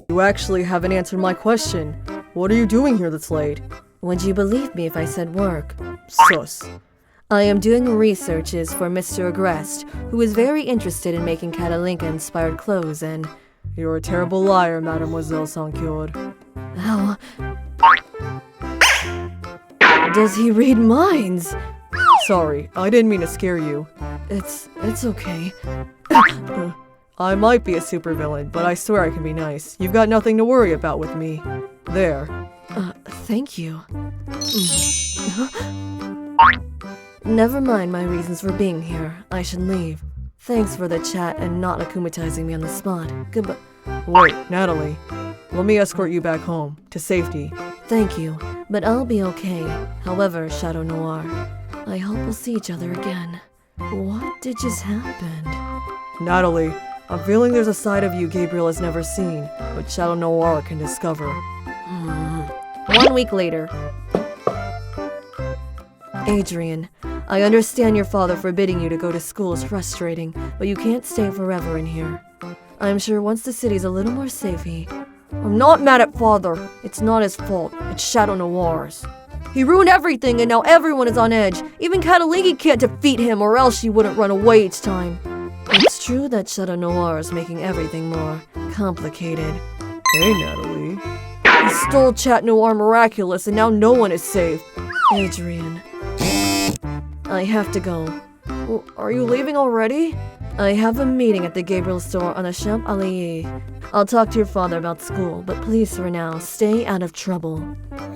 You actually haven't answered my question. What are you doing here this late? Would you believe me if I said work? Sus. I am doing researches for Mr. Agreste, who is very interested in making Catalinka-inspired clothes and... You're a terrible liar, Mademoiselle Sankyod. How... Does he read minds? Sorry, I didn't mean to scare you. It's okay. I might be a supervillain, but I swear I can be nice. You've got nothing to worry about with me. There. Thank you. Never mind my reasons for being here. I should leave. Thanks for the chat and not akumatizing me on the spot. Goodbye. Wait, Natalie. Let me escort you back home, to safety. Thank you, but I'll be okay. However, Shadow Noir, I hope we'll see each other again. What did just happen? Natalie, I'm feeling there's a side of you Gabriel has never seen, but Shadow Noir can discover. 1 week later. Adrian, I understand your father forbidding you to go to school is frustrating, but you can't stay forever in here. I'm sure once the city's a little more safe, I'm not mad at father. It's not his fault. It's Shadow Noir's. He ruined everything and now everyone is on edge. Even Catalinka can't defeat him or else she wouldn't run away each time. It's true that Shadow Noir is making everything more complicated. Hey, Natalie. He stole Chat Noir Miraculous and now no one is safe. Adrian. I have to go. Are you leaving already? I have a meeting at the Gabriel store on the Champs-Élysées. I'll talk to your father about school, but please for now, stay out of trouble.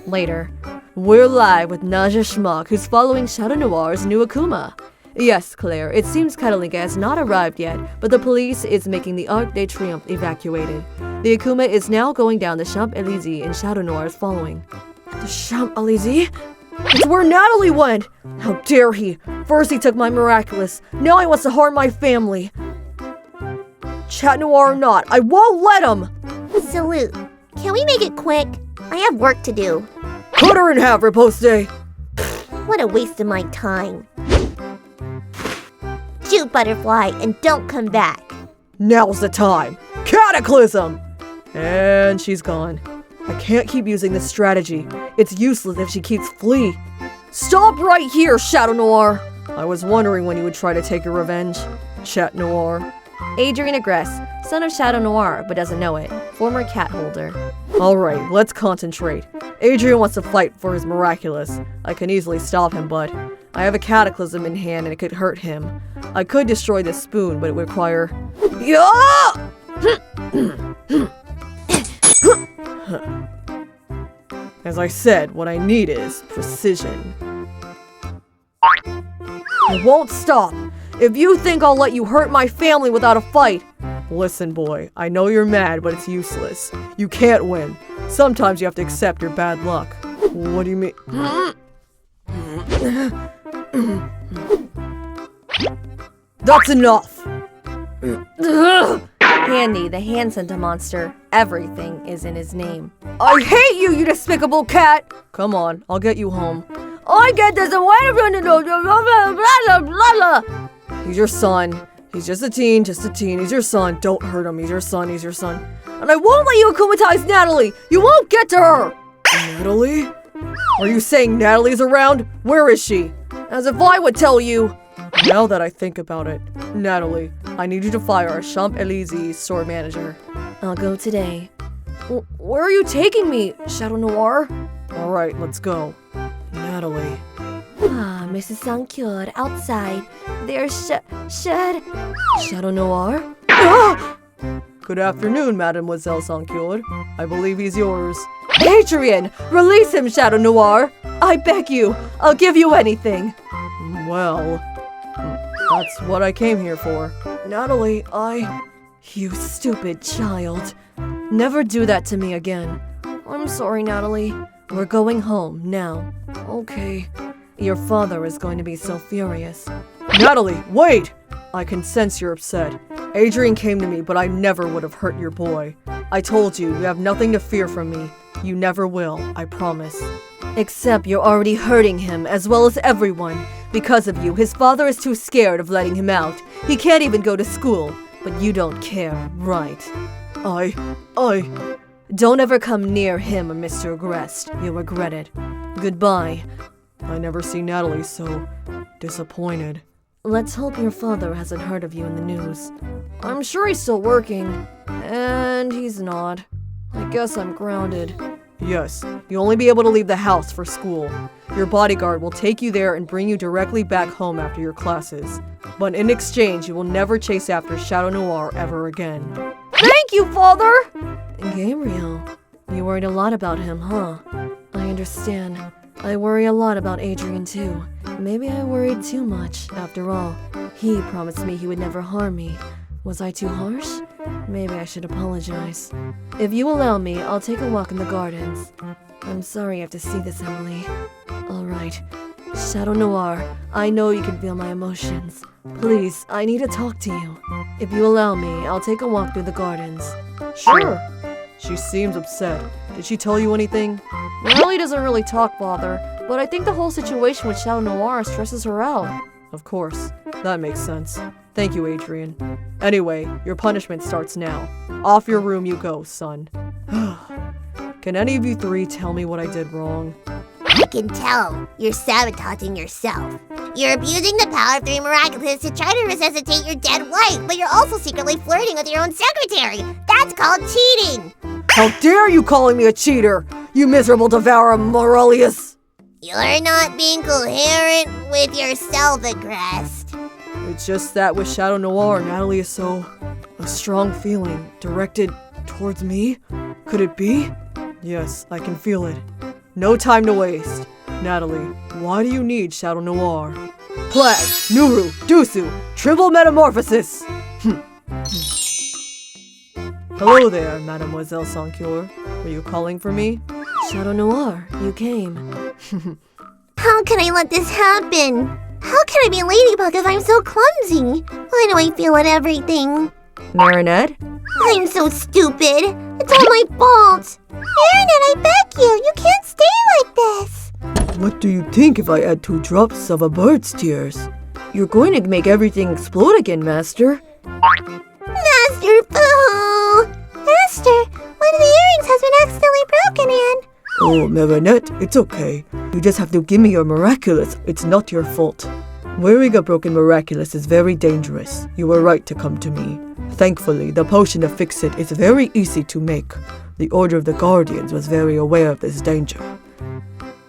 Later. We're live with Naja Schmuck, who's following Shadow Noir's new Akuma. Yes, Claire, it seems Catalinka has not arrived yet, but the police is making the Arc de Triomphe evacuated. The Akuma is now going down the Champs-Élysées and Shadow Noir is following. The Champs-Élysées? It's where Natalie went! How dare he! First he took my Miraculous, now he wants to harm my family. Chat Noir or not, I won't let him! Salute. Can we make it quick? I have work to do. Cut her in half, Riposte! What a waste of my time. Shoot, Butterfly, and don't come back. Now's the time! Cataclysm! And she's gone. I can't keep using this strategy. It's useless if she keeps fleeing. Stop right here, Shadow Noir! I was wondering when you would try to take your revenge, Chat Noir. Adrian Agreste, son of Shadow Noir, but doesn't know it. Former cat holder. Alright, let's concentrate. Adrian wants to fight for his Miraculous. I can easily stop him, but I have a Cataclysm in hand and it could hurt him. I could destroy this spoon, but it would require... Yeah! As I said, what I need is precision. I won't stop! If you think I'll let you hurt my family without a fight... Listen, boy, I know you're mad, but it's useless. You can't win. Sometimes you have to accept your bad luck. What do you mean? That's enough! Handy, the hand sent monster. Everything is in his name. I hate you, you despicable cat! Come on, I'll get you home. I get this and why everyone to know blah blah blah. He's your son. He's just a teen. He's your son. Don't hurt him. He's your son. And I won't let you akumatize Natalie! You won't get to her! Natalie? Are you saying Natalie's around? Where is she? As if I would tell you! Now that I think about it, Natalie, I need you to fire our Champs-Élysées store manager. I'll go today. Where are you taking me, Shadow Noir? Alright, let's go. Natalie. Ah, Mrs. Sankyod, outside. There's Shadow Noir? Ah! Good afternoon, Mademoiselle Sankyod. I believe he's yours. Adrian! Release him, Shadow Noir! I beg you! I'll give you anything! Well, that's what I came here for. Natalie, You stupid child. Never do that to me again. I'm sorry, Natalie. We're going home, now. Okay. Your father is going to be so furious. Natalie, wait! I can sense you're upset. Adrian came to me, but I never would have hurt your boy. I told you, you have nothing to fear from me. You never will, I promise. Except you're already hurting him, as well as everyone. Because of you, his father is too scared of letting him out. He can't even go to school. But you don't care, right? I... Don't ever come near him, Mr. Agreste. You'll regret it. Goodbye. I never see Natalie so disappointed. Let's hope your father hasn't heard of you in the news. I'm sure he's still working. And he's not. I guess I'm grounded. Yes, you'll only be able to leave the house for school. Your bodyguard will take you there and bring you directly back home after your classes. But in exchange, you will never chase after Shadow Noir ever again. Thank you, Father! Gabriel, you worried a lot about him, huh? I understand. I worry a lot about Adrian, too. Maybe I worried too much. After all, he promised me he would never harm me. Was I too harsh? Maybe I should apologize. If you allow me, I'll take a walk in the gardens. I'm sorry you have to see this, Emily. All right. Shadow Noir, I know you can feel my emotions. Please, I need to talk to you. If you allow me, I'll take a walk through the gardens. Sure. She seems upset. Did she tell you anything? Natalie doesn't really talk, Father, but I think the whole situation with Shadow Noir stresses her out. Of course. That makes sense. Thank you, Adrian. Anyway, your punishment starts now. Off your room you go, son. Can any of you three tell me what I did wrong? I can tell. You're sabotaging yourself. You're abusing the power of 3 Miraculous to try to resuscitate your dead wife, but you're also secretly flirting with your own secretary. That's called cheating. How dare you calling me a cheater, you miserable devourer Morelius! You're not being coherent with yourself, Agreste. It's just that with Shadow Noir, Natalie is so... a strong feeling directed towards me? Could it be? Yes, I can feel it. No time to waste. Natalie, why do you need Shadow Noir? Plague, Nuru, Dusu, triple metamorphosis! Hello there, Mademoiselle Sancure. Were you calling for me? Shadow Noir, you came. How can I let this happen? How can I be Ladybug if I'm so clumsy? Why do I feel at everything? Marinette? I'm so stupid. It's all my fault. Marinette, I beg you. You can't stay like this. What do you think if I add 2 drops of a bird's tears? You're going to make everything explode again, Master. Master Boo! Master, one of the earrings has been accidentally broken in. Oh, Marinette, it's okay. You just have to give me your Miraculous. It's not your fault. Wearing a broken Miraculous is very dangerous. You were right to come to me. Thankfully, the potion to fix it is very easy to make. The Order of the Guardians was very aware of this danger.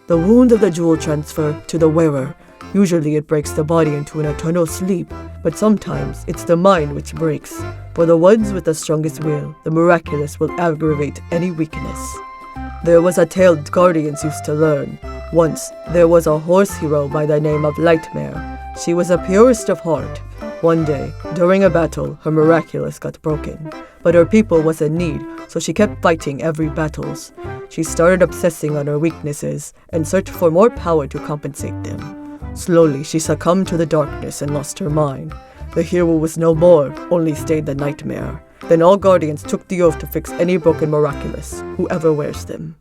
The wound of the jewel transfer to the wearer. Usually it breaks the body into an eternal sleep, but sometimes it's the mind which breaks. For the ones with the strongest will, the Miraculous will aggravate any weakness. There was a tale Guardians used to learn. Once, there was a horse hero by the name of Lightmare. She was a purest of heart. One day, during a battle, her Miraculous got broken. But her people was in need, so she kept fighting every battles. She started obsessing on her weaknesses and searched for more power to compensate them. Slowly, she succumbed to the darkness and lost her mind. The hero was no more, only stayed the Nightmare. Then all Guardians took the oath to fix any broken Miraculous, whoever wears them.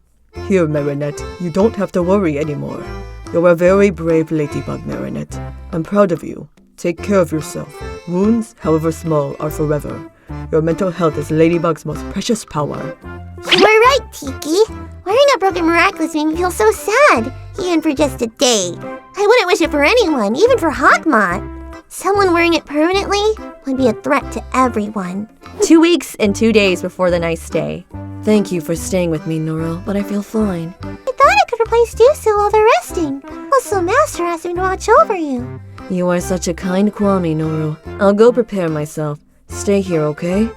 Here, Marinette, you don't have to worry anymore. You're a very brave Ladybug, Marinette. I'm proud of you. Take care of yourself. Wounds, however small, are forever. Your mental health is Ladybug's most precious power. You were right, Tiki. Wearing a broken Miraculous made me feel so sad, even for just a day. I wouldn't wish it for anyone, even for Hawkmoth. Someone wearing it permanently would be a threat to everyone. 2 weeks and 2 days before the nice day. Thank you for staying with me, Noro, but I feel fine. I thought I could replace Dusu while they're resting. Also, Master asked me to watch over you. You are such a kind Kwame, Noro. I'll go prepare myself. Stay here, okay?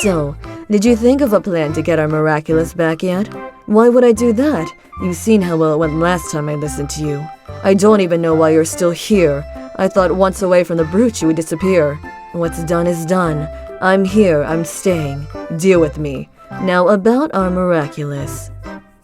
So, did you think of a plan to get our Miraculous back yet? Why would I do that? You've seen how well it went last time I listened to you. I don't even know why you're still here. I thought once away from the brute you would disappear. What's done is done. I'm here, I'm staying. Deal with me. Now about our Miraculous.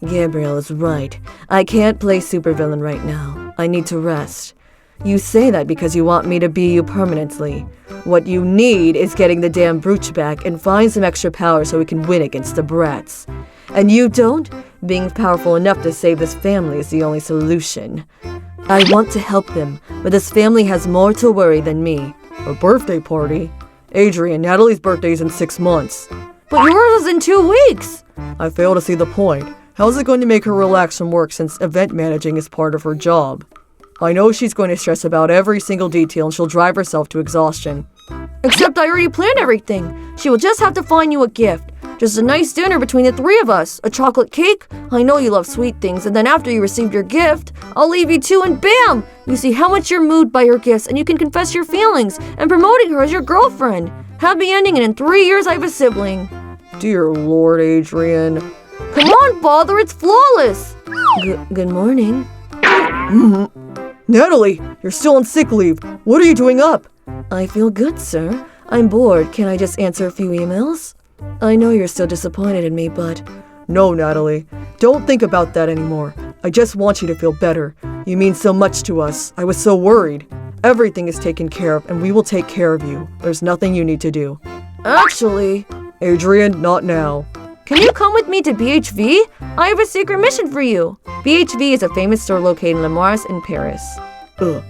Gabriel is right. I can't play supervillain right now. I need to rest. You say that because you want me to be you permanently. What you need is getting the damn brooch back and find some extra power so we can win against the brats. And you don't? Being powerful enough to save this family is the only solution. I want to help them, but this family has more to worry than me. A birthday party? Adrian, Natalie's birthday's in 6 months. But yours is in 2 weeks. I fail to see the point. How's it going to make her relax from work since event managing is part of her job? I know she's going to stress about every single detail and she'll drive herself to exhaustion. Except I already planned everything. She will just have to find you a gift. Just a nice dinner between the 3 of us. A chocolate cake. I know you love sweet things. And then after you received your gift, I'll leave you two and bam! You see how much you're moved by her gifts and you can confess your feelings and promoting her as your girlfriend. Happy ending, and in 3 years I have a sibling. Dear Lord, Adrian. Come on, father, it's flawless. Good morning. Natalie, you're still on sick leave. What are you doing up? I feel good, sir. I'm bored. Can I just answer a few emails? I know you're still disappointed in me, but... No, Natalie. Don't think about that anymore. I just want you to feel better. You mean so much to us. I was so worried. Everything is taken care of, and we will take care of you. There's nothing you need to do. Actually... Adrian, not now. Can you come with me to BHV? I have a secret mission for you. BHV is a famous store located in Le Mars in Paris. Ugh.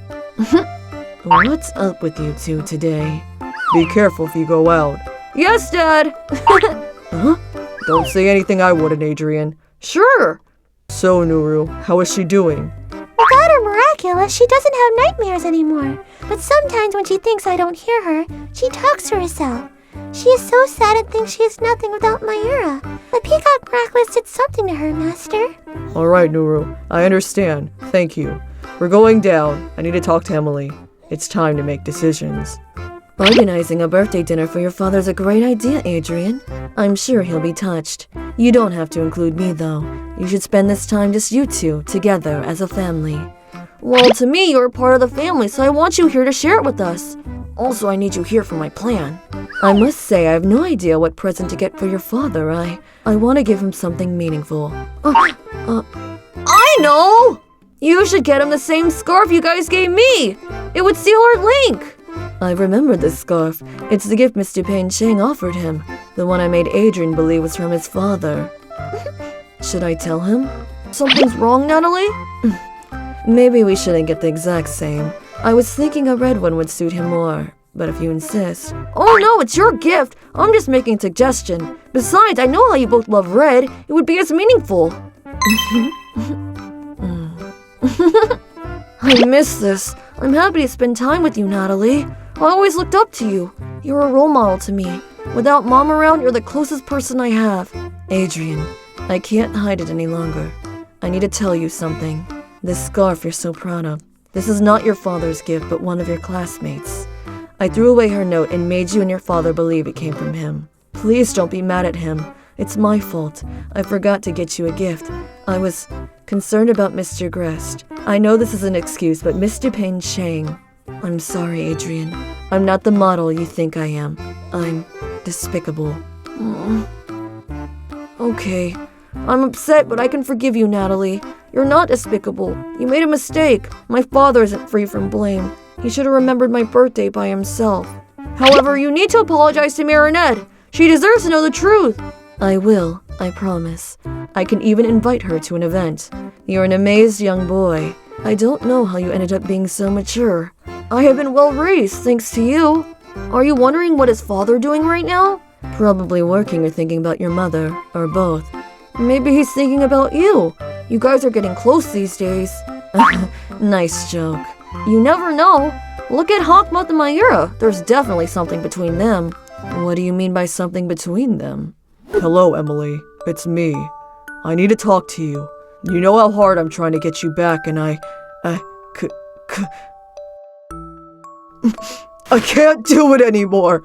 What's up with you two today? Be careful if you go out. Yes, Dad. Huh? Don't say anything I wouldn't, Adrian. Sure. So, Nuru, how is she doing? Without her Miraculous, she doesn't have nightmares anymore. But sometimes when she thinks I don't hear her, she talks to herself. She is so sad and thinks she is nothing without Myra. The Peacock Miraculous did something to her, Master. All right, Nuru. I understand. Thank you. We're going down. I need to talk to Emily. It's time to make decisions. Organizing a birthday dinner for your father is a great idea, Adrian. I'm sure he'll be touched. You don't have to include me, though. You should spend this time just you two, together, as a family. Well, to me, you're a part of the family, so I want you here to share it with us. Also, I need you here for my plan. I must say, I have no idea what present to get for your father. I want to give him something meaningful. I know! You should get him the same scarf you guys gave me! It would seal our link! I remember this scarf. It's the gift Mr. Payne Chang offered him. The one I made Adrian believe was from his father. Should I tell him? Something's wrong, Natalie? Maybe we shouldn't get the exact same. I was thinking a red one would suit him more, but if you insist... Oh no, it's your gift! I'm just making a suggestion. Besides, I know how you both love red. It would be as meaningful. I miss this. I'm happy to spend time with you, Natalie. I always looked up to you. You're a role model to me. Without Mom around, you're the closest person I have. Adrian, I can't hide it any longer. I need to tell you something. This scarf you're so proud of. This is not your father's gift, but one of your classmates. I threw away her note and made you and your father believe it came from him. Please don't be mad at him. It's my fault. I forgot to get you a gift. I was concerned about Mr. Agreste. I know this is an excuse, but Mr. Payne Chang... I'm sorry, Adrian. I'm not the model you think I am. I'm despicable. Okay. I'm upset, but I can forgive you, Natalie. You're not despicable. You made a mistake. My father isn't free from blame. He should have remembered my birthday by himself. However, you need to apologize to Marinette. She deserves to know the truth. I will, I promise. I can even invite her to an event. You're an amazed young boy. I don't know how you ended up being so mature. I have been well raised, thanks to you. Are you wondering what is father doing right now? Probably working or thinking about your mother, or both. Maybe he's thinking about you. You guys are getting close these days. Nice joke. You never know. Look at Hawkmoth and Myra. There's definitely something between them. What do you mean by something between them? Hello, Emily. It's me. I need to talk to you. You know how hard I'm trying to get you back, and I can't do it anymore.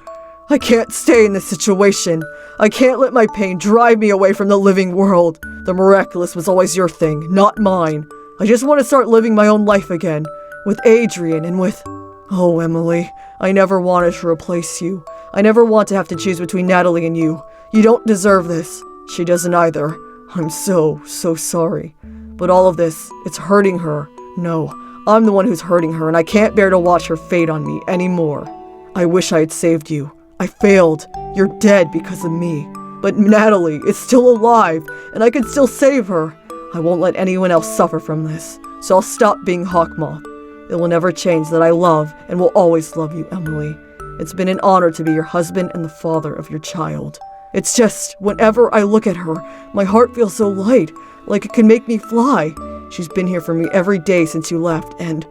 I can't stay in this situation. I can't let my pain drive me away from the living world. The miraculous was always your thing, not mine. I just want to start living my own life again. With Adrian and with... Oh, Emily, I never wanted to replace you. I never want to have to choose between Natalie and you. You don't deserve this. She doesn't either. I'm so sorry. But all of this, it's hurting her. No, I'm the one who's hurting her, and I can't bear to watch her fade on me anymore. I wish I had saved you. I failed. You're dead because of me. But Natalie is still alive, and I can still save her. I won't let anyone else suffer from this, so I'll stop being Hawkmoth. It will never change that I love and will always love you, Emily. It's been an honor to be your husband and the father of your child. It's just, whenever I look at her, my heart feels so light, like it can make me fly. She's been here for me every day since you left, and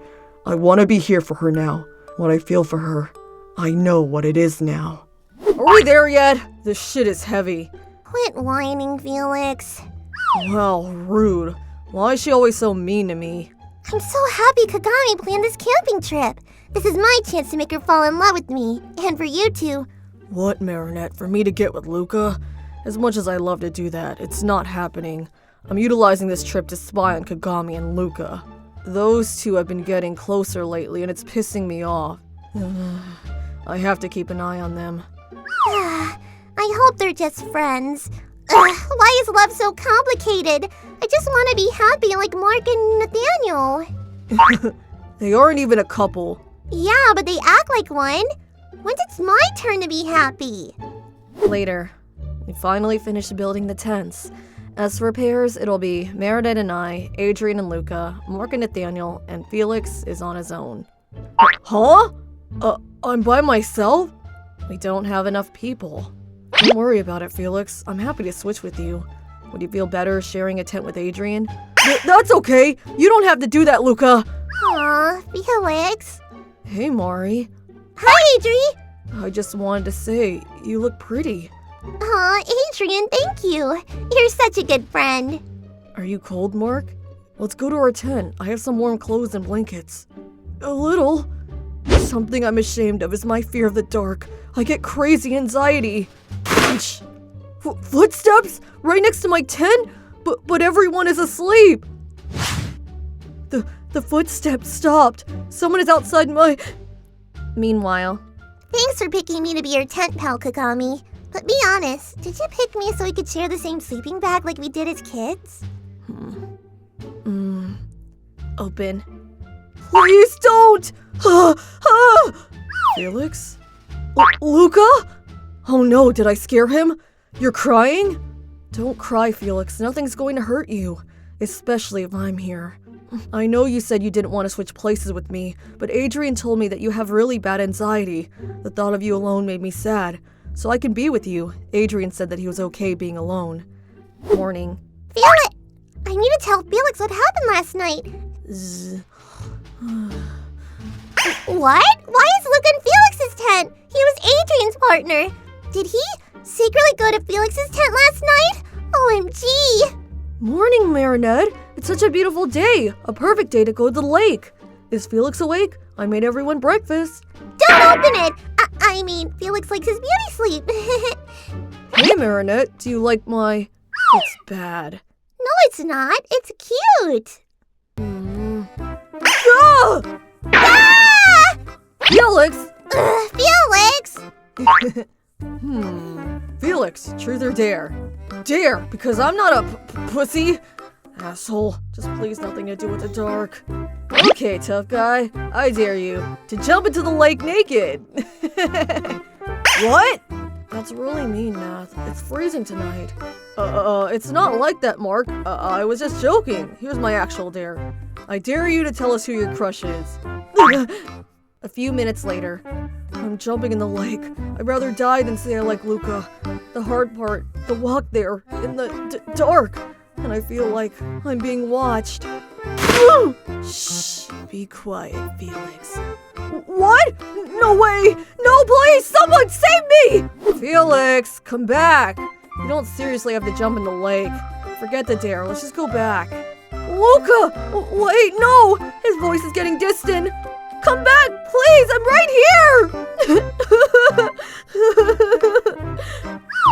I want to be here for her now. What I feel for her, I know what it is now. Are we there yet? This shit is heavy. Quit whining, Felix. Wow, rude. Why is she always so mean to me? I'm so happy Kagami planned this camping trip. This is my chance to make her fall in love with me, and for you two. What, Marinette? For me to get with Luca? As much as I love to do that, it's not happening. I'm utilizing this trip to spy on Kagami and Luca. Those two have been getting closer lately, and it's pissing me off. I have to keep an eye on them. I hope they're just friends. Why is love so complicated? I just want to be happy like Mark and Nathaniel. They aren't even a couple. Yeah, but they act like one. When's it's my turn to be happy? Later, we finally finished building the tents. As for repairs, it'll be Meredith and I, Adrian and Luca, Mark and Nathaniel, and Felix is on his own. Huh? I'm by myself? We don't have enough people. Don't worry about it, Felix. I'm happy to switch with you. Would you feel better sharing a tent with Adrian? That's okay! You don't have to do that, Luca! Aw, Felix. Hey, Mari. Hi, Adri. I just wanted to say, you look pretty. Aw, Adrian, thank you. You're such a good friend. Are you cold, Mark? Let's go to our tent. I have some warm clothes and blankets. A little. Something I'm ashamed of is my fear of the dark. I get crazy anxiety. Shh. Footsteps? Right next to my tent? But everyone is asleep. The footsteps stopped. Someone is outside my... Meanwhile... Thanks for picking me to be your tent pal, Kagami. But be honest, did you pick me so we could share the same sleeping bag like we did as kids? Open. Please don't! Felix? Luca? Oh no, did I scare him? You're crying? Don't cry, Felix. Nothing's going to hurt you. Especially if I'm here. I know you said you didn't want to switch places with me, but Adrian told me that you have really bad anxiety. The thought of you alone made me sad. So I can be with you. Adrian said that he was okay being alone. Morning. Felix! I need to tell Felix what happened last night. What? Why is Luca in Felix's tent? He was Adrian's partner. Did he secretly go to Felix's tent last night? OMG! Morning, Marinette. It's such a beautiful day. A perfect day to go to the lake. Is Felix awake? I made everyone breakfast. Don't open it! I mean, Felix likes his beauty sleep. Hey, Marinette. Do you like my... It's bad. No, it's not. It's cute. Ah! Ah! Felix! Felix! Felix, truth or dare? Dare, because I'm not a pussy. Asshole, just please nothing to do with the dark. Okay, tough guy, I dare you to jump into the lake naked. What? That's really mean, Nath. It's freezing tonight. It's not like that, Mark. I was just joking. Here's my actual dare. I dare you to tell us who your crush is. A few minutes later, I'm jumping in the lake. I'd rather die than say I like Luca. The hard part, the walk there, in the dark. And I feel like I'm being watched. Shh, be quiet, Felix. What? No way! No, please! Someone save me! Felix, come back! You don't seriously have to jump in the lake. Forget the dare, let's just go back. Luca! Wait, no! His voice is getting distant. Come back, please! I'm right here!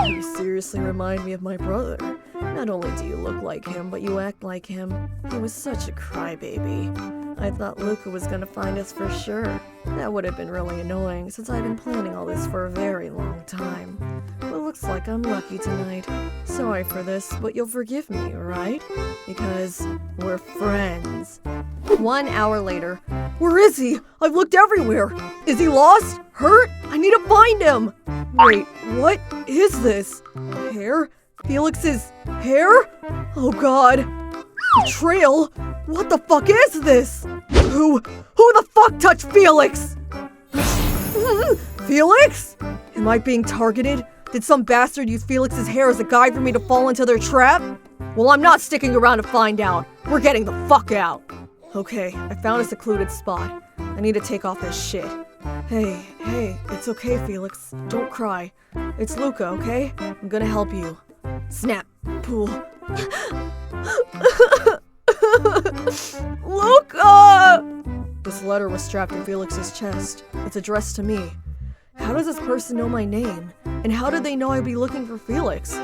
You seriously remind me of my brother. Not only do you look like him, but you act like him. He was such a crybaby. I thought Luca was gonna find us for sure. That would have been really annoying, since I've been planning all this for a very long time. But looks like I'm lucky tonight. Sorry for this, but you'll forgive me, right? Because we're friends. 1 hour later. Where is he? I've looked everywhere. Is he lost? Hurt? I need to find him. Wait, what is this? Hair? Felix's hair? Oh god. Betrayal? What the fuck is this? Who the fuck touched Felix? Felix? Am I being targeted? Did some bastard use Felix's hair as a guide for me to fall into their trap? Well, I'm not sticking around to find out. We're getting the fuck out. Okay, I found a secluded spot. I need to take off this shit. Hey, it's okay, Felix. Don't cry. It's Luca, okay? I'm gonna help you. Snap. Pull. Luca! This letter was strapped to Felix's chest. It's addressed to me. How does this person know my name? And how did they know I'd be looking for Felix?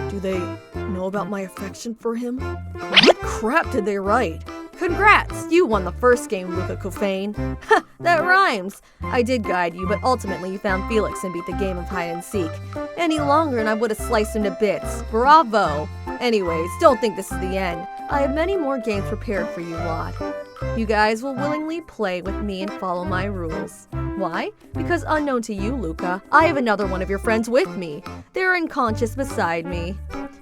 Do they know about my affection for him? What crap did they write? Congrats! You won the first game, Luca Cofane. Ha! That rhymes! I did guide you, but ultimately you found Felix and beat the game of hide and seek. Any longer and I would have sliced him to bits. Bravo! Anyways, don't think this is the end. I have many more games prepared for you lot. You guys will willingly play with me and follow my rules. Why? Because unknown to you, Luca, I have another one of your friends with me. They're unconscious beside me.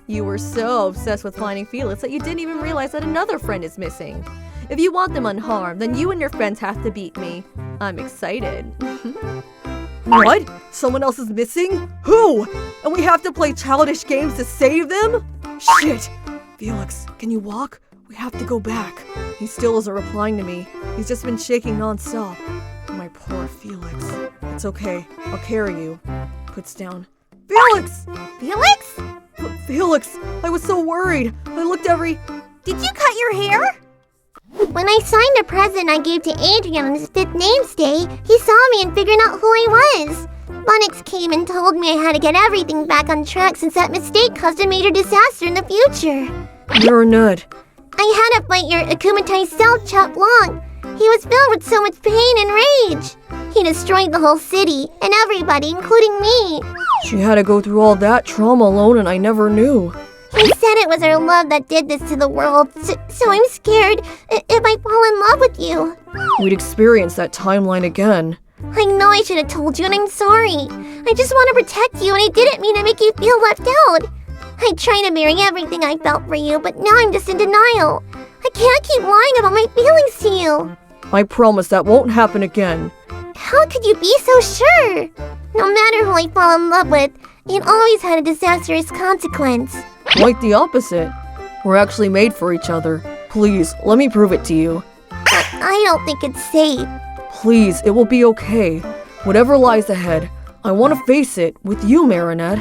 You were so obsessed with finding Felix that you didn't even realize that another friend is missing. If you want them unharmed, then you and your friends have to beat me. I'm excited. What? Someone else is missing? Who? And we have to play childish games to save them? Shit! Felix, can you walk? We have to go back. He still isn't replying to me. He's just been shaking nonstop. My poor Felix. It's okay. I'll carry you. Puts down. Felix! Felix? Felix! I was so worried. I looked every... Did you cut your hair? When I signed a present I gave to Adrian on his 5th name's day, he saw me and figured out who I was. Bonix came and told me I had to get everything back on track since that mistake caused a major disaster in the future. You're a nut. I had to fight your akumatized self, Chop Long. He was filled with so much pain and rage. He destroyed the whole city and everybody, including me. She had to go through all that trauma alone and I never knew. He said it was our love that did this to the world, so I'm scared if I fall in love with you. We'd experience that timeline again. I know I should have told you and I'm sorry. I just want to protect you and I didn't mean to make you feel left out. I tried to bury everything I felt for you, but now I'm just in denial. I can't keep lying about my feelings to you. I promise that won't happen again. How could you be so sure? No matter who I fall in love with, it always had a disastrous consequence. Quite the opposite. We're actually made for each other. Please, let me prove it to you. I don't think it's safe. Please, it will be okay. Whatever lies ahead, I want to face it with you, Marinette.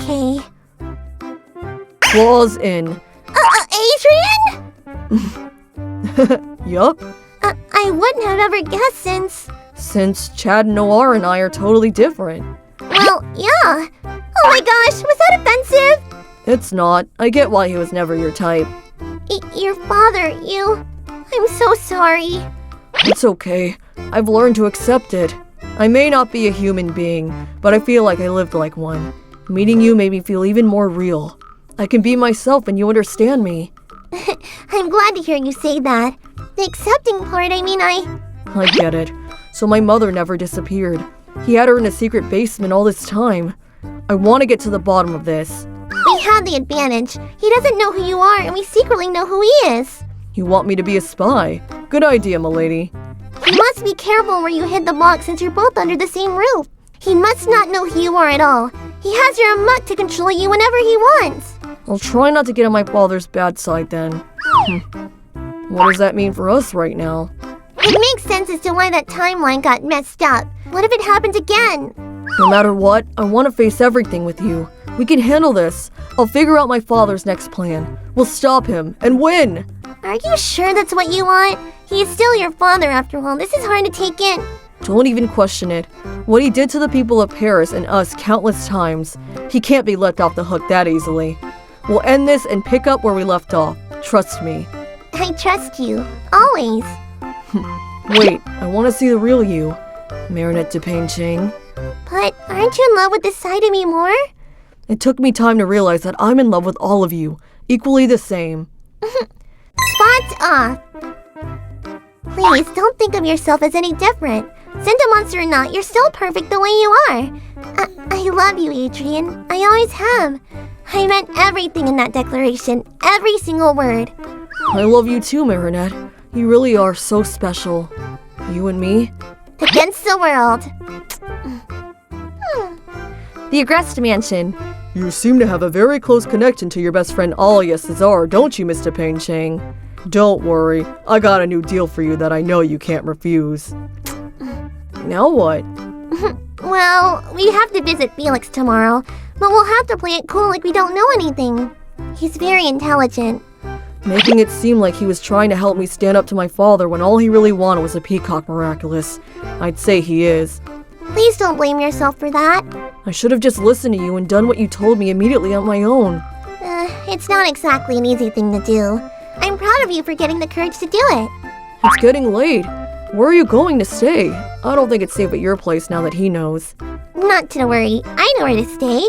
Okay. Claws in. Adrian? Yup. I wouldn't have ever guessed Since Chad and Noir and I are totally different. Well, yeah. Oh my gosh, was that offensive? It's not. I get why he was never your type. Your father, I'm so sorry. It's okay. I've learned to accept it. I may not be a human being, but I feel like I lived like one. Meeting you made me feel even more real. I can be myself and you understand me. I'm glad to hear you say that. The accepting part, I get it. So my mother never disappeared. He had her in a secret basement all this time. I want to get to the bottom of this. We have the advantage. He doesn't know who you are, and we secretly know who he is. You want me to be a spy? Good idea, milady. You must be careful where you hid the box since you're both under the same roof. He must not know who you are at all. He has your amok to control you whenever he wants. I'll try not to get on my father's bad side then. What does that mean for us right now? It makes sense as to why that timeline got messed up. What if it happens again? No matter what, I want to face everything with you. We can handle this. I'll figure out my father's next plan. We'll stop him and win. Are you sure that's what you want? He is still your father after all. This is hard to take in. Don't even question it. What he did to the people of Paris and us countless times, he can't be let off the hook that easily. We'll end this and pick up where we left off. Trust me. I trust you. Always. Wait, I want to see the real you. Marinette de Pain-Ching. But aren't you in love with this side of me more? It took me time to realize that I'm in love with all of you. Equally the same. Spots off. Please, don't think of yourself as any different. Send a monster or not, you're still perfect the way you are. I love you, Adrian. I always have. I meant everything in that declaration. Every single word. I love you too, Marinette. You really are so special. You and me, Against the world. The Agreste mansion. You seem to have a very close connection to your best friend Alia Cesar, don't you, Mr. Peng Chang? Don't worry, I got a new deal for you that I know you can't refuse. Now what? Well, we have to visit Felix tomorrow, but we'll have to play it cool like we don't know anything. He's very intelligent. Making it seem like he was trying to help me stand up to my father when all he really wanted was a peacock miraculous. I'd say he is. Please don't blame yourself for that. I should have just listened to you and done what you told me immediately on my own. It's not exactly an easy thing to do. I'm proud of you for getting the courage to do it. It's getting late. Where are you going to stay? I don't think it's safe at your place now that he knows. Not to worry, I know where to stay.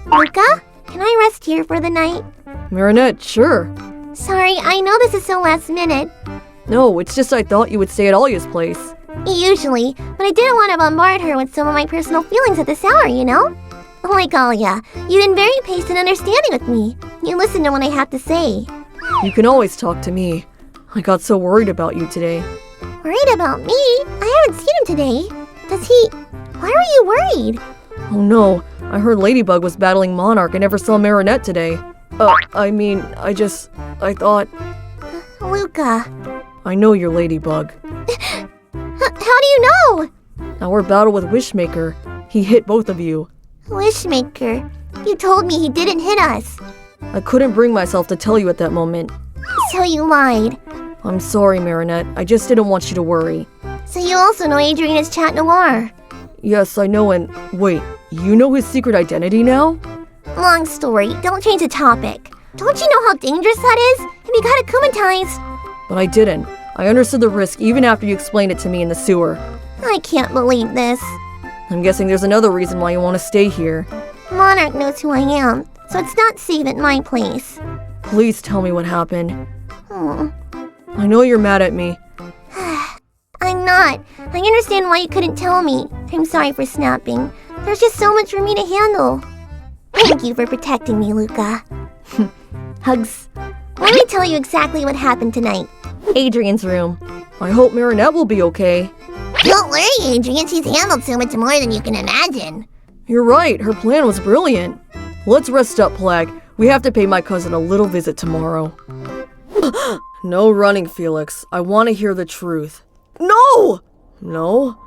Luca, can I rest here for the night? Marinette, sure. Sorry, I know this is so last minute. No, it's just I thought you would stay at Alia's place. Usually, but I didn't want to bombard her with some of my personal feelings at this hour, you know? Like Alia, you've been very patient and understanding with me. You listen to what I have to say. You can always talk to me. I got so worried about you today. Worried about me? I haven't seen him today. Does he... Why were you worried? Oh no, I heard Ladybug was battling Monarch and never saw Marinette today. I thought... Luca. I know you're Ladybug. How do you know? Our battle with Wishmaker, he hit both of you. Wishmaker. You told me he didn't hit us. I couldn't bring myself to tell you at that moment. So you lied. I'm sorry, Marinette. I just didn't want you to worry. So you also know Adrian is Chat Noir. Yes, I know, and wait, you know his secret identity now? Long story. Don't change the topic. Don't you know how dangerous that is? And we got akumatized. But I didn't. I understood the risk even after you explained it to me in the sewer. I can't believe this. I'm guessing there's another reason why you want to stay here. Monarch knows who I am, so it's not safe at my place. Please tell me what happened. I know you're mad at me. I'm not. I understand why you couldn't tell me. I'm sorry for snapping. There's just so much for me to handle. Thank you for protecting me, Luca. Hugs. Let me tell you exactly what happened tonight. Adrian's room. I hope Marinette will be okay. Don't worry, Adrian. She's handled so much more than you can imagine. You're right. Her plan was brilliant. Let's rest up, Plag. We have to pay my cousin a little visit tomorrow. No running, Felix. I want to hear the truth. No! No?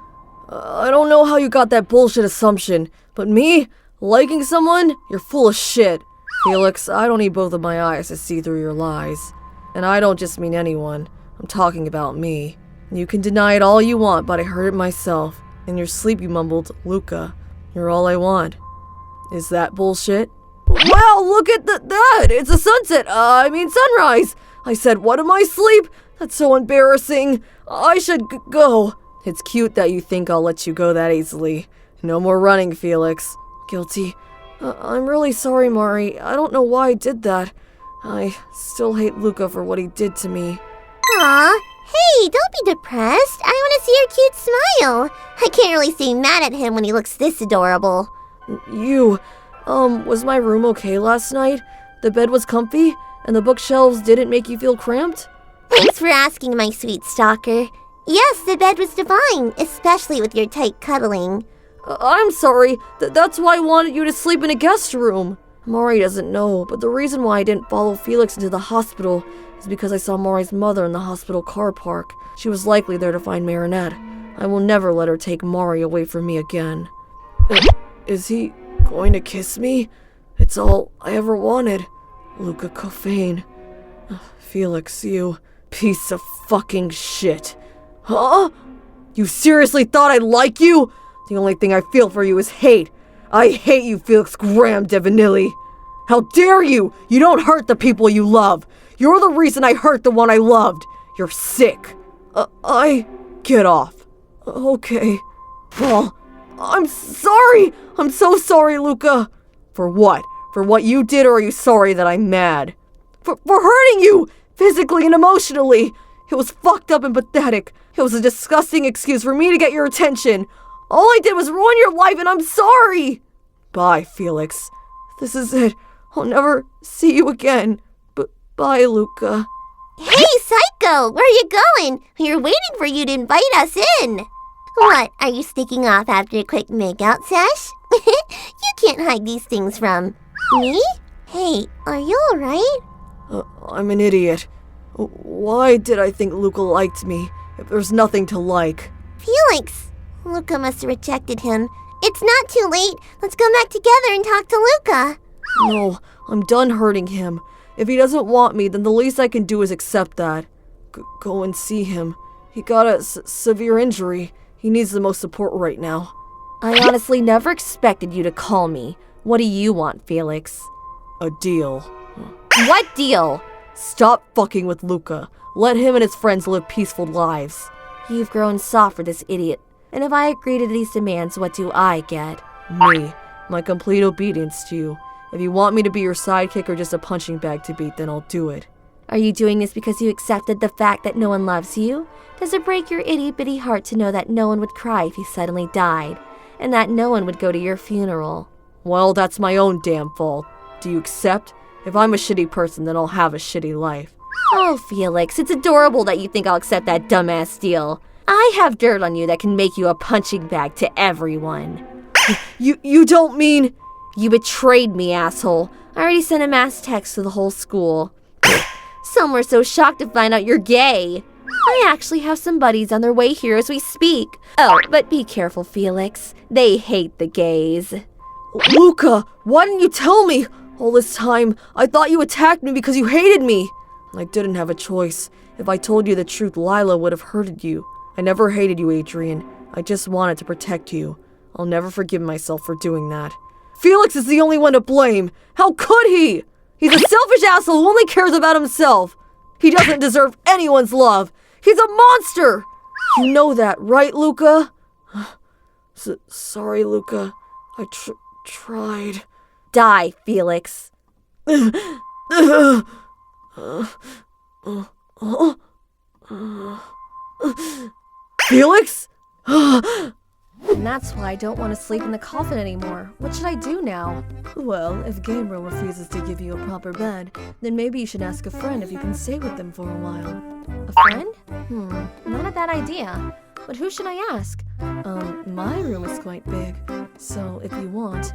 I don't know how you got that bullshit assumption, but me, liking someone, you're full of shit. Felix, I don't need both of my eyes to see through your lies. And I don't just mean anyone. I'm talking about me. You can deny it all you want, but I heard it myself. In your sleep you mumbled, Luca, you're all I want. Is that bullshit? Wow, look at that! It's a sunset! Sunrise! I said what in my sleep? That's so embarrassing. I should go. It's cute that you think I'll let you go that easily. No more running, Felix. Guilty. I'm really sorry, Mari. I don't know why I did that. I still hate Luca for what he did to me. Aw, hey, don't be depressed. I want to see your cute smile. I can't really stay mad at him when he looks this adorable. Was my room okay last night? The bed was comfy, and the bookshelves didn't make you feel cramped? Thanks for asking, my sweet stalker. Yes, the bed was divine, especially with your tight cuddling. I'm sorry. That's why I wanted you to sleep in a guest room. Mari doesn't know, but the reason why I didn't follow Felix into the hospital is because I saw Mari's mother in the hospital car park. She was likely there to find Marinette. I will never let her take Mari away from me again. Is he going to kiss me? It's all I ever wanted. Luca Coffane. Felix, you piece of fucking shit. Huh? You seriously thought I'd like you? The only thing I feel for you is hate. I hate you, Felix Graham de Vanilli. How dare you? You don't hurt the people you love. You're the reason I hurt the one I loved. You're sick. Get off. Okay. Well, I'm sorry. I'm so sorry, Luca. For what? For what you did, or are you sorry that I'm mad? For hurting you! Physically and emotionally. It was fucked up and pathetic. It was a disgusting excuse for me to get your attention. All I did was ruin your life, and I'm sorry. Bye, Felix. This is it. I'll never see you again. Bye, Luca. Hey, Psycho! go? Where are you going? We were waiting for you to invite us in. What, are you sneaking off after a quick makeout sesh? You can't hide these things from me. Hey, are you alright? I'm an idiot. Why did I think Luca liked me if there's nothing to like? Felix! Luca must have rejected him. It's not too late. Let's go back together and talk to Luca. No, I'm done hurting him. If he doesn't want me, then the least I can do is accept that. Go and see him. He got a severe injury. He needs the most support right now. I honestly never expected you to call me. What do you want, Felix? A deal. What deal? Stop fucking with Luca. Let him and his friends live peaceful lives. You've grown soft for this idiot. And if I agree to these demands, what do I get? Me. My complete obedience to you. If you want me to be your sidekick or just a punching bag to beat, then I'll do it. Are you doing this because you accepted the fact that no one loves you? Does it break your itty-bitty heart to know that no one would cry if you suddenly died? And that no one would go to your funeral? Well, that's my own damn fault. Do you accept? If I'm a shitty person, then I'll have a shitty life. Oh, Felix, it's adorable that you think I'll accept that dumbass deal. I have dirt on you that can make you a punching bag to everyone. You don't mean... You betrayed me, asshole. I already sent a mass text to the whole school. Some were so shocked to find out you're gay. I actually have some buddies on their way here as we speak. Oh, but be careful, Felix. They hate the gays. Luca, why didn't you tell me? All this time, I thought you attacked me because you hated me. I didn't have a choice. If I told you the truth, Lila would have hurted you. I never hated you, Adrian. I just wanted to protect you. I'll never forgive myself for doing that. Felix is the only one to blame. How could he? He's a selfish asshole who only cares about himself. He doesn't deserve anyone's love. He's a monster. You know that, right, Luca? Sorry, Luca. I tried. Die, Felix. Felix? And that's why I don't want to sleep in the coffin anymore. What should I do now? Well, if Gabriel refuses to give you a proper bed, then maybe you should ask a friend if you can stay with them for a while. A friend? Not a bad idea. But who should I ask? My room is quite big, so if you want...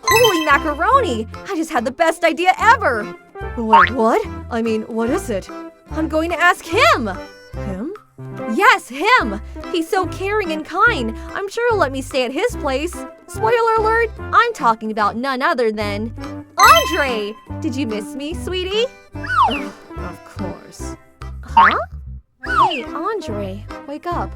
Holy macaroni! I just had the best idea ever! Wait, what? I mean, what is it? I'm going to ask him! Him? Yes, him! He's so caring and kind. I'm sure he'll let me stay at his place. Spoiler alert, I'm talking about none other than... Andre! Did you miss me, sweetie? Of course. Huh? Hey, Andre, wake up.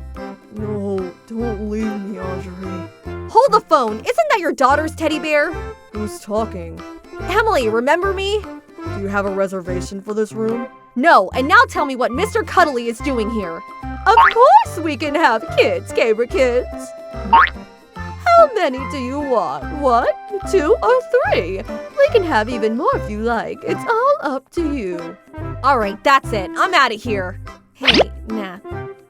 No, don't leave me, Andre. Hold the phone! Isn't that your daughter's teddy bear? Who's talking? Emily, remember me? Do you have a reservation for this room? No, and now tell me what Mr. Cuddly is doing here. Of course we can have kids, Gabriel kids. How many do you want? 1, 2, or 3? We can have even more if you like. It's all up to you. Alright, that's it. I'm out of here. Hey, Nat.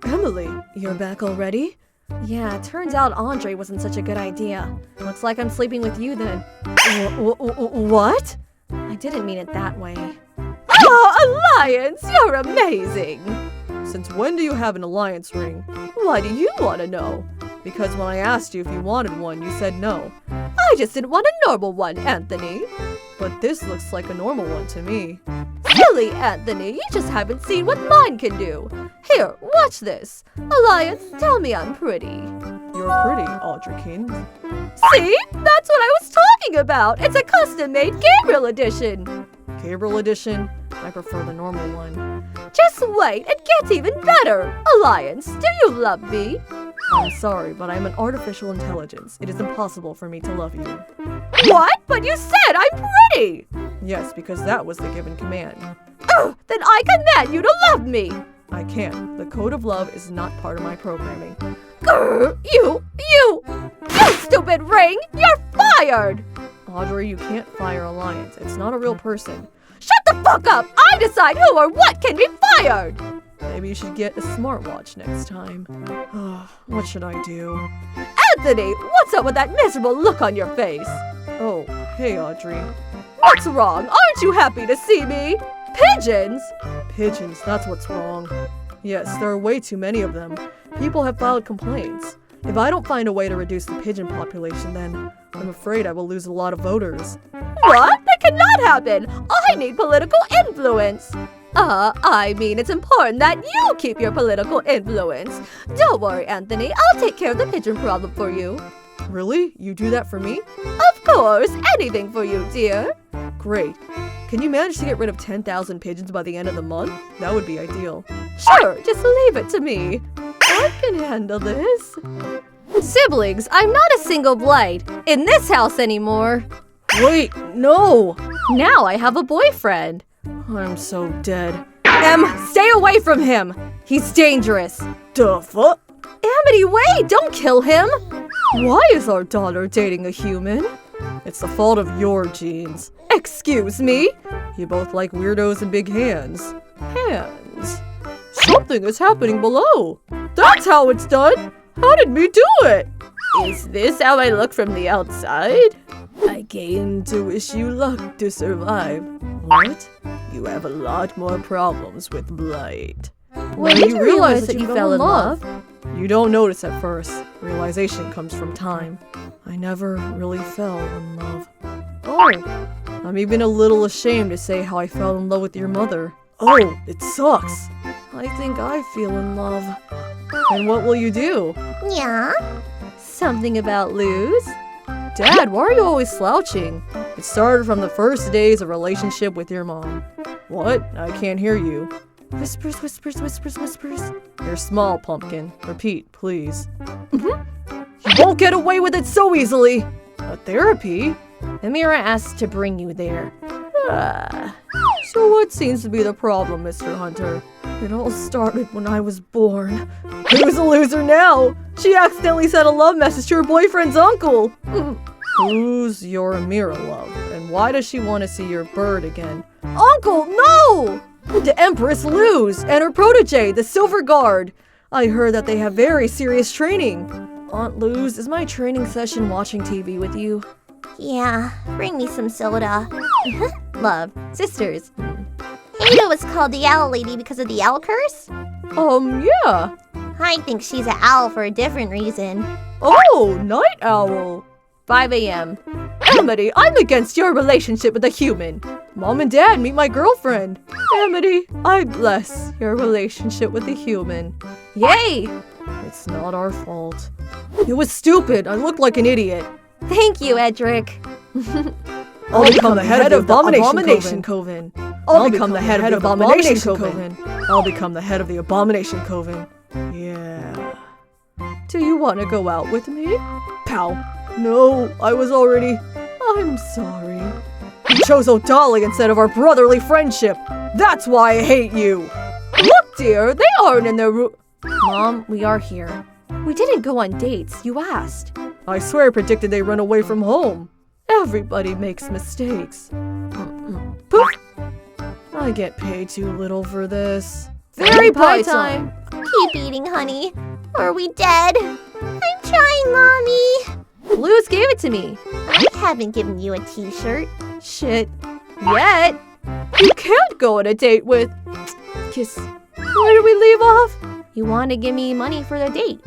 Emily, you're back already? Yeah, it turns out Andre wasn't such a good idea. Looks like I'm sleeping with you then. What? I didn't mean it that way. Oh, Alliance, you're amazing! Since when do you have an alliance ring? Why do you want to know? Because when I asked you if you wanted one, you said no. I just didn't want a normal one, Anthony. But this looks like a normal one to me. Silly, Anthony, you just haven't seen what mine can do. Here, watch this. Alliance, tell me I'm pretty. You're pretty, Audrikins. See? That's what I was talking about. It's a custom-made Gabriel edition. Gabriel edition? I prefer the normal one. Just wait, it gets even better. Alliance, do you love me? I'm sorry, but I'm an artificial intelligence. It is impossible for me to love you. What? But you said I'm pretty! Yes, because that was the given command. Then I command you to love me! I can't. The code of love is not part of my programming. Grr, you stupid ring! You're fired! Audrey, you can't fire Alliance. It's not a real person. Shut the fuck up! I decide who or what can be fired! Maybe you should get a smartwatch next time. What should I do? Anthony, what's up with that miserable look on your face? Oh, hey, Audrey. What's wrong? Aren't you happy to see me? Pigeons? pigeons, that's what's wrong. Yes, there are way too many of them. People have filed complaints. If I don't find a way to reduce the pigeon population, then I'm afraid I will lose a lot of voters. What? That cannot happen! I need political influence! I mean it's important that you keep your political influence. Don't worry, Anthony, I'll take care of the pigeon problem for you. Really? You do that for me? Of course, anything for you, dear. Great. Can you manage to get rid of 10,000 pigeons by the end of the month? That would be ideal. Sure, just leave it to me. I can handle this. Siblings, I'm not a single blight in this house anymore. Wait, no! Now I have a boyfriend. I'm so dead. Em, stay away from him. He's dangerous. The fuck? Amity, wait, don't kill him. Why is our daughter dating a human? It's the fault of your genes. Excuse me? You both like weirdos and big hands. Hands? Something is happening below. That's how it's done. How did me do it? Is this how I look from the outside? I came to wish you luck to survive. What? You have a lot more problems with blight. When did you realize that you fell in love? You don't notice at first. Realization comes from time. I never really fell in love. Oh, I'm even a little ashamed to say how I fell in love with your mother. Oh, it sucks. I think I feel in love. And what will you do? Yeah? Something about lose? Dad, why are you always slouching? It started from the first days of relationship with your mom. What? I can't hear you. Whispers, whispers, whispers, whispers. You're small, pumpkin. Repeat, please. You won't get away with it so easily. A therapy? Amira asked to bring you there. So what seems to be the problem, Mr. Hunter? It all started when I was born. Who's a loser now? She accidentally sent a love message to her boyfriend's uncle. Who's your Amira love? And why does she want to see your bird again? Uncle, no! The Empress Luz and her protege, the Silver Guard. I heard that they have very serious training. Aunt Luz, is my training session watching TV with you? Yeah, bring me some soda. Love, sisters. Ada was called the Owl Lady because of the owl curse? Yeah. I think she's an owl for a different reason. Oh, night owl. 5 a.m. Amity, I'm against your relationship with a human. Mom and Dad, meet my girlfriend. Amity, I bless your relationship with a human. Yay! It's not our fault. It was stupid. I looked like an idiot. Thank you, Edric. I'll become the head of the Abomination Coven. I'll become the head of the Abomination Coven. I'll become the head of the Abomination Coven. Yeah. Do you want to go out with me? Pow. No, I was already... I'm sorry. You chose O'Dolly instead of our brotherly friendship. That's why I hate you. Look, dear, they aren't in their room. Mom, we are here. We didn't go on dates. You asked. I swear I predicted they run away from home. Everybody makes mistakes. Poof! I get paid too little for this. Very pie time. Keep eating, honey. Or are we dead? I'm trying, Mommy. Luz gave it to me. I haven't given you a t-shirt. Shit. Yet. You can't go on a date with... Kiss. Where did we leave off? You want to give me money for the date.